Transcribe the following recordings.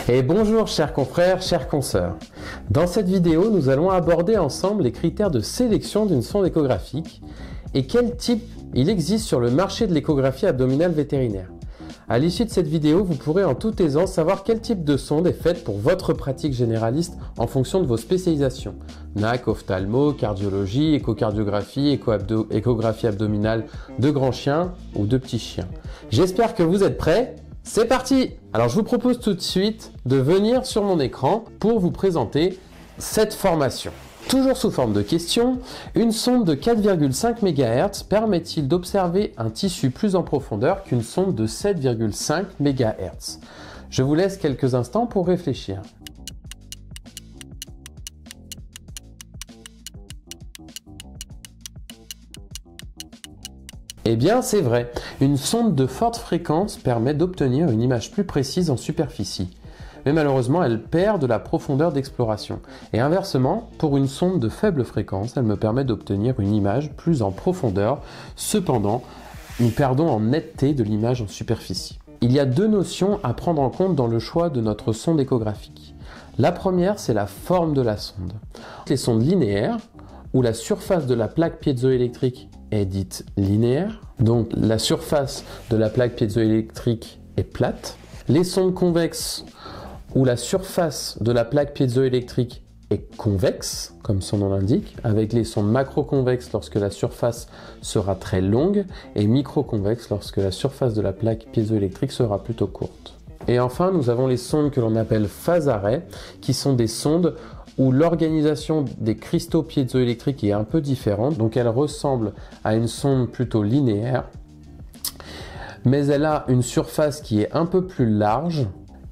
Et bonjour chers confrères, chères consoeurs. Dans cette vidéo, nous allons aborder ensemble les critères de sélection d'une sonde échographique et quel type il existe sur le marché de l'échographie abdominale vétérinaire. À l'issue de cette vidéo, vous pourrez en toute aisance savoir quel type de sonde est faite pour votre pratique généraliste en fonction de vos spécialisations. NAC, ophtalmo, cardiologie, échocardiographie, échographie abdominale de grands chiens ou de petits chiens. J'espère que vous êtes prêts. C'est parti! Alors je vous propose tout de suite de venir sur mon écran pour vous présenter cette formation. Toujours sous forme de question, une sonde de 4,5 MHz permet-il d'observer un tissu plus en profondeur qu'une sonde de 7,5 MHz? Je vous laisse quelques instants pour réfléchir. Eh bien, c'est vrai. Une sonde de forte fréquence permet d'obtenir une image plus précise en superficie. Mais malheureusement, elle perd de la profondeur d'exploration. Et inversement, pour une sonde de faible fréquence, elle me permet d'obtenir une image plus en profondeur. Cependant, nous perdons en netteté de l'image en superficie. Il y a deux notions à prendre en compte dans le choix de notre sonde échographique. La première, c'est la forme de la sonde. Les sondes linéaires, où la surface de la plaque piézoélectrique est dite linéaire, donc la surface de la plaque piézoélectrique est plate. Les sondes convexes, où la surface de la plaque piézoélectrique est convexe, comme son nom l'indique, avec les sondes macroconvexes lorsque la surface sera très longue et microconvexes lorsque la surface de la plaque piézoélectrique sera plutôt courte. Et enfin, nous avons les sondes que l'on appelle phase-arrêt, qui sont des sondes où l'organisation des cristaux piézoélectriques est un peu différente, donc elle ressemble à une sonde plutôt linéaire, mais elle a une surface qui est un peu plus large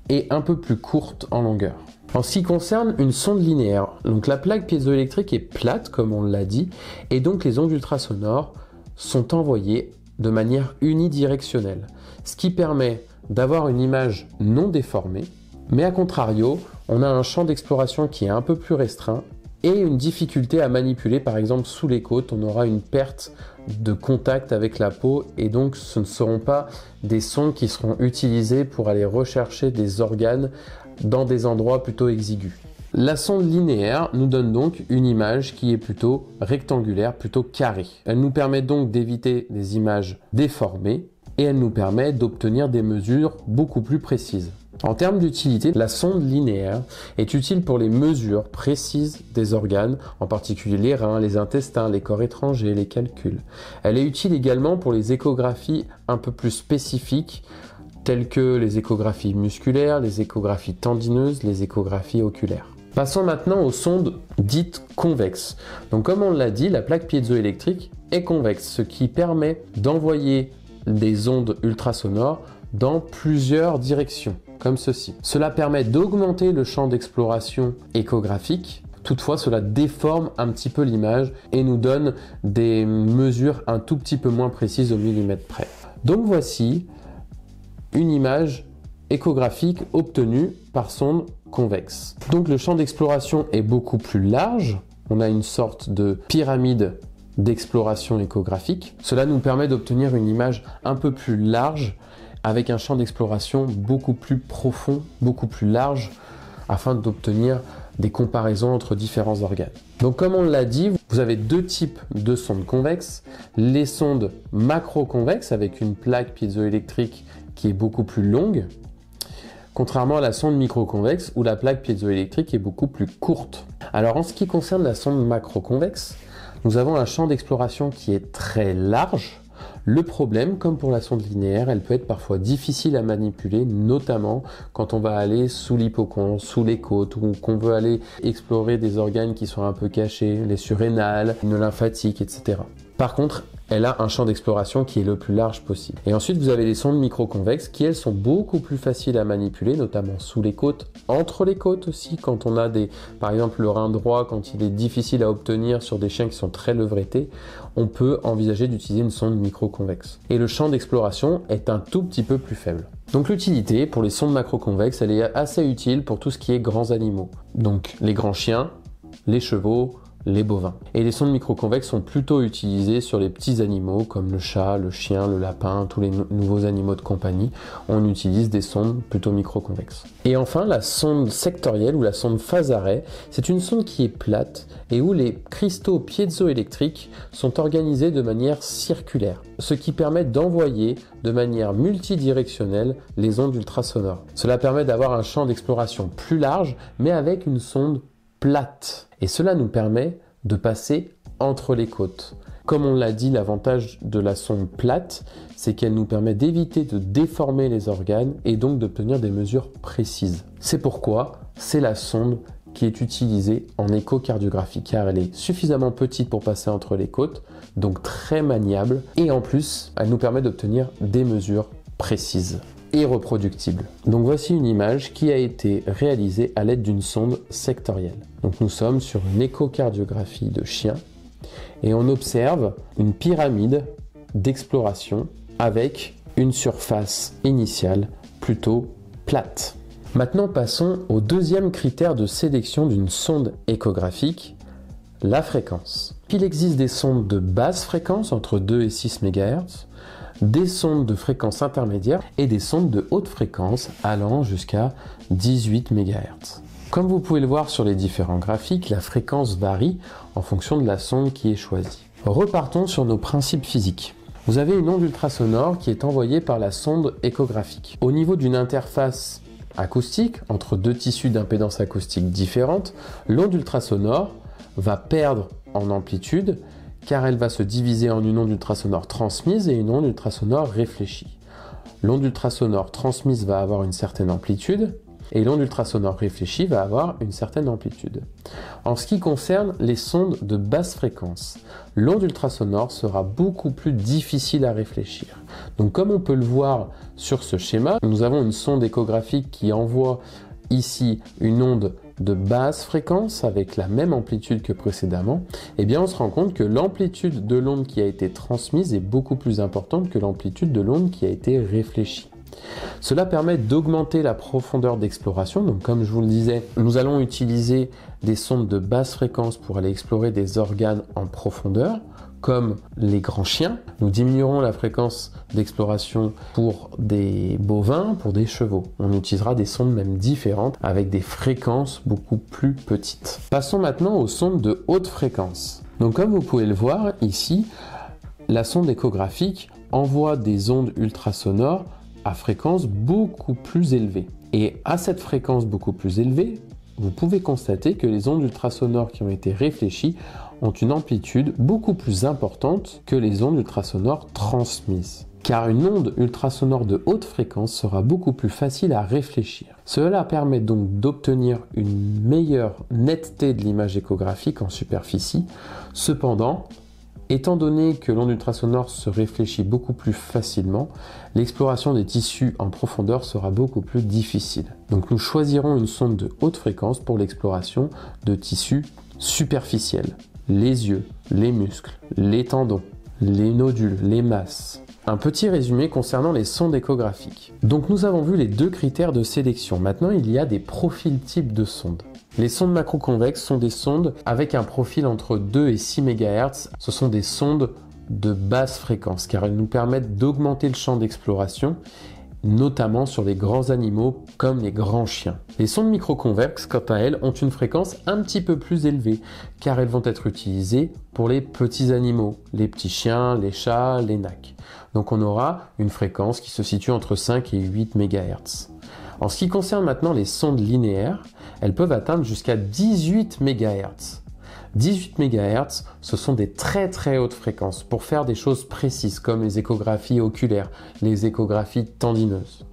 et un peu plus courte en longueur. En ce qui concerne une sonde linéaire, donc la plaque piézoélectrique est plate, comme on l'a dit, et donc les ondes ultrasonores sont envoyées de manière unidirectionnelle, ce qui permet d'avoir une image non déformée, mais à contrario, on a un champ d'exploration qui est un peu plus restreint et une difficulté à manipuler, par exemple sous les côtes, on aura une perte de contact avec la peau et donc ce ne seront pas des sondes qui seront utilisées pour aller rechercher des organes dans des endroits plutôt exigus. La sonde linéaire nous donne donc une image qui est plutôt rectangulaire, plutôt carrée. Elle nous permet donc d'éviter des images déformées et elle nous permet d'obtenir des mesures beaucoup plus précises. En termes d'utilité, la sonde linéaire est utile pour les mesures précises des organes, en particulier les reins, les intestins, les corps étrangers, les calculs. Elle est utile également pour les échographies un peu plus spécifiques, telles que les échographies musculaires, les échographies tendineuses, les échographies oculaires. Passons maintenant aux sondes dites convexes. Donc comme on l'a dit, la plaque piézoélectrique est convexe, ce qui permet d'envoyer des ondes ultrasonores dans plusieurs directions, comme ceci. Cela permet d'augmenter le champ d'exploration échographique. Toutefois, cela déforme un petit peu l'image et nous donne des mesures un tout petit peu moins précises au millimètre près. Donc voici une image échographique obtenue par sonde convexe. Donc le champ d'exploration est beaucoup plus large. On a une sorte de pyramide d'exploration échographique. Cela nous permet d'obtenir une image un peu plus large avec un champ d'exploration beaucoup plus profond, beaucoup plus large, afin d'obtenir des comparaisons entre différents organes. Donc comme on l'a dit, vous avez deux types de sondes convexes, les sondes macroconvexes avec une plaque piézoélectrique qui est beaucoup plus longue, contrairement à la sonde microconvexe où la plaque piézoélectrique est beaucoup plus courte. Alors en ce qui concerne la sonde macroconvexe, nous avons un champ d'exploration qui est très large. Le problème, comme pour la sonde linéaire, elle peut être parfois difficile à manipuler, notamment quand on va aller sous l'hypocon, sous les côtes, ou qu'on veut aller explorer des organes qui sont un peu cachés, les surrénales, les lymphatiques, etc. Par contre, elle a un champ d'exploration qui est le plus large possible. Et ensuite, vous avez les sondes microconvexes qui, elles, sont beaucoup plus faciles à manipuler, notamment sous les côtes, entre les côtes aussi, quand on a par exemple, le rein droit, quand il est difficile à obtenir sur des chiens qui sont très levrettés, on peut envisager d'utiliser une sonde microconvexe. Et le champ d'exploration est un tout petit peu plus faible. Donc l'utilité pour les sondes macroconvexes, elle est assez utile pour tout ce qui est grands animaux. Donc les grands chiens, les chevaux, les bovins. Et les sondes microconvexes sont plutôt utilisées sur les petits animaux comme le chat, le chien, le lapin, tous les nouveaux animaux de compagnie. On utilise des sondes plutôt microconvexes. Et enfin, la sonde sectorielle ou la sonde phase-arrêt, c'est une sonde qui est plate et où les cristaux piézoélectriques sont organisés de manière circulaire, ce qui permet d'envoyer de manière multidirectionnelle les ondes ultrasonores. Cela permet d'avoir un champ d'exploration plus large, mais avec une sonde plate. Et cela nous permet de passer entre les côtes. Comme on l'a dit, l'avantage de la sonde plate, c'est qu'elle nous permet d'éviter de déformer les organes et donc d'obtenir des mesures précises. C'est pourquoi c'est la sonde qui est utilisée en échocardiographie, car elle est suffisamment petite pour passer entre les côtes, donc très maniable, et en plus, elle nous permet d'obtenir des mesures précises et reproductibles. Donc voici une image qui a été réalisée à l'aide d'une sonde sectorielle. Donc nous sommes sur une échocardiographie de chien et on observe une pyramide d'exploration avec une surface initiale plutôt plate. Maintenant passons au deuxième critère de sélection d'une sonde échographique, la fréquence. Il existe des sondes de basse fréquence entre 2 et 6 MHz, des sondes de fréquence intermédiaire et des sondes de haute fréquence allant jusqu'à 18 MHz. Comme vous pouvez le voir sur les différents graphiques, la fréquence varie en fonction de la sonde qui est choisie. Repartons sur nos principes physiques. Vous avez une onde ultrasonore qui est envoyée par la sonde échographique. Au niveau d'une interface acoustique, entre deux tissus d'impédance acoustique différentes, l'onde ultrasonore va perdre en amplitude car elle va se diviser en une onde ultrasonore transmise et une onde ultrasonore réfléchie. L'onde ultrasonore transmise va avoir une certaine amplitude et l'onde ultrasonore réfléchie va avoir une certaine amplitude. En ce qui concerne les sondes de basse fréquence, l'onde ultrasonore sera beaucoup plus difficile à réfléchir. Donc comme on peut le voir sur ce schéma, nous avons une sonde échographique qui envoie ici une onde de basse fréquence avec la même amplitude que précédemment, eh bien on se rend compte que l'amplitude de l'onde qui a été transmise est beaucoup plus importante que l'amplitude de l'onde qui a été réfléchie. Cela permet d'augmenter la profondeur d'exploration. Donc comme je vous le disais, nous allons utiliser des sondes de basse fréquence pour aller explorer des organes en profondeur, comme les grands chiens. Nous diminuerons la fréquence d'exploration pour des bovins, pour des chevaux. On utilisera des sondes même différentes avec des fréquences beaucoup plus petites. Passons maintenant aux sondes de haute fréquence. Donc comme vous pouvez le voir ici, la sonde échographique envoie des ondes ultrasonores à fréquence beaucoup plus élevée. Et à cette fréquence beaucoup plus élevée, vous pouvez constater que les ondes ultrasonores qui ont été réfléchies ont une amplitude beaucoup plus importante que les ondes ultrasonores transmises. Car une onde ultrasonore de haute fréquence sera beaucoup plus facile à réfléchir. Cela permet donc d'obtenir une meilleure netteté de l'image échographique en superficie. Cependant, étant donné que l'onde ultrasonore se réfléchit beaucoup plus facilement, l'exploration des tissus en profondeur sera beaucoup plus difficile. Donc nous choisirons une sonde de haute fréquence pour l'exploration de tissus superficiels. Les yeux, les muscles, les tendons, les nodules, les masses. Un petit résumé concernant les sondes échographiques. Donc nous avons vu les deux critères de sélection. Maintenant, il y a des profils types de sondes. Les sondes macroconvexes sont des sondes avec un profil entre 2 et 6 MHz. Ce sont des sondes de basse fréquence car elles nous permettent d'augmenter le champ d'exploration, notamment sur les grands animaux comme les grands chiens. Les sondes microconvexes, quant à elles, ont une fréquence un petit peu plus élevée car elles vont être utilisées pour les petits animaux, les petits chiens, les chats, les nacs. Donc on aura une fréquence qui se situe entre 5 et 8 MHz. En ce qui concerne maintenant les sondes linéaires, elles peuvent atteindre jusqu'à 18 MHz. 18 MHz, ce sont des très hautes fréquences pour faire des choses précises comme les échographies oculaires, les échographies tendineuses.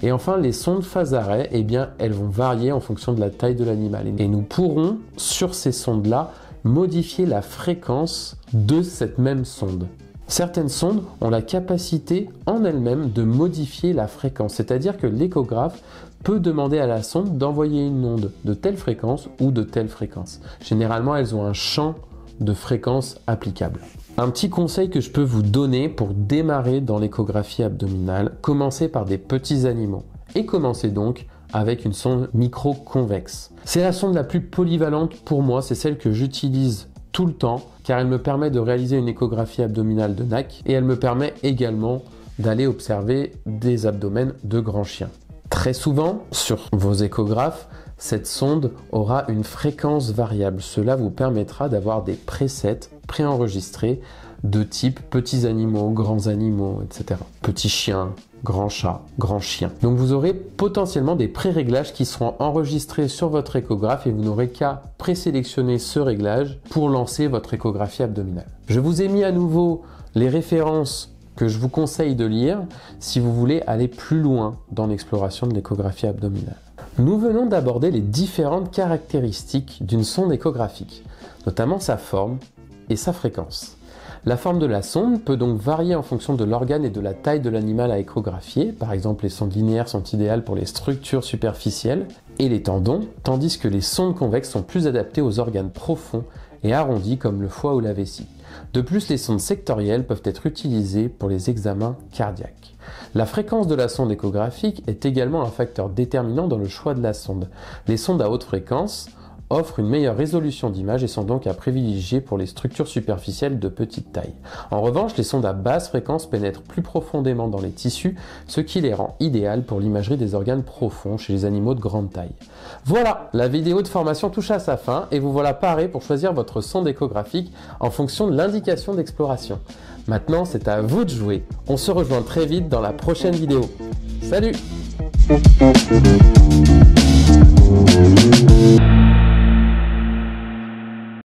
Et enfin, les sondes phase-arrêt, eh bien, elles vont varier en fonction de la taille de l'animal. Et nous pourrons, sur ces sondes-là, modifier la fréquence de cette même sonde. Certaines sondes ont la capacité en elles-mêmes de modifier la fréquence, c'est-à-dire que l'échographe peut demander à la sonde d'envoyer une onde de telle fréquence ou de telle fréquence. Généralement, elles ont un champ de fréquence applicable. Un petit conseil que je peux vous donner pour démarrer dans l'échographie abdominale, commencez par des petits animaux et commencez donc avec une sonde micro-convexe. C'est la sonde la plus polyvalente pour moi, c'est celle que j'utilise tout le temps car elle me permet de réaliser une échographie abdominale de NAC et elle me permet également d'aller observer des abdomens de grands chiens. Très souvent, sur vos échographes, cette sonde aura une fréquence variable. Cela vous permettra d'avoir des presets préenregistrés de type petits animaux, grands animaux, etc. Petits chiens, grands chats, grands chiens. Donc vous aurez potentiellement des pré-réglages qui seront enregistrés sur votre échographe et vous n'aurez qu'à présélectionner ce réglage pour lancer votre échographie abdominale. Je vous ai mis à nouveau les références que je vous conseille de lire si vous voulez aller plus loin dans l'exploration de l'échographie abdominale. Nous venons d'aborder les différentes caractéristiques d'une sonde échographique, notamment sa forme et sa fréquence. La forme de la sonde peut donc varier en fonction de l'organe et de la taille de l'animal à échographier. Par exemple, les sondes linéaires sont idéales pour les structures superficielles et les tendons, tandis que les sondes convexes sont plus adaptées aux organes profonds et arrondis comme le foie ou la vessie. De plus, les sondes sectorielles peuvent être utilisées pour les examens cardiaques. La fréquence de la sonde échographique est également un facteur déterminant dans le choix de la sonde. Les sondes à haute fréquence offrent une meilleure résolution d'image et sont donc à privilégier pour les structures superficielles de petite taille. En revanche, les sondes à basse fréquence pénètrent plus profondément dans les tissus, ce qui les rend idéales pour l'imagerie des organes profonds chez les animaux de grande taille. Voilà, la vidéo de formation touche à sa fin et vous voilà paré pour choisir votre sonde échographique en fonction de l'indication d'exploration. Maintenant, c'est à vous de jouer. On se rejoint très vite dans la prochaine vidéo. Salut!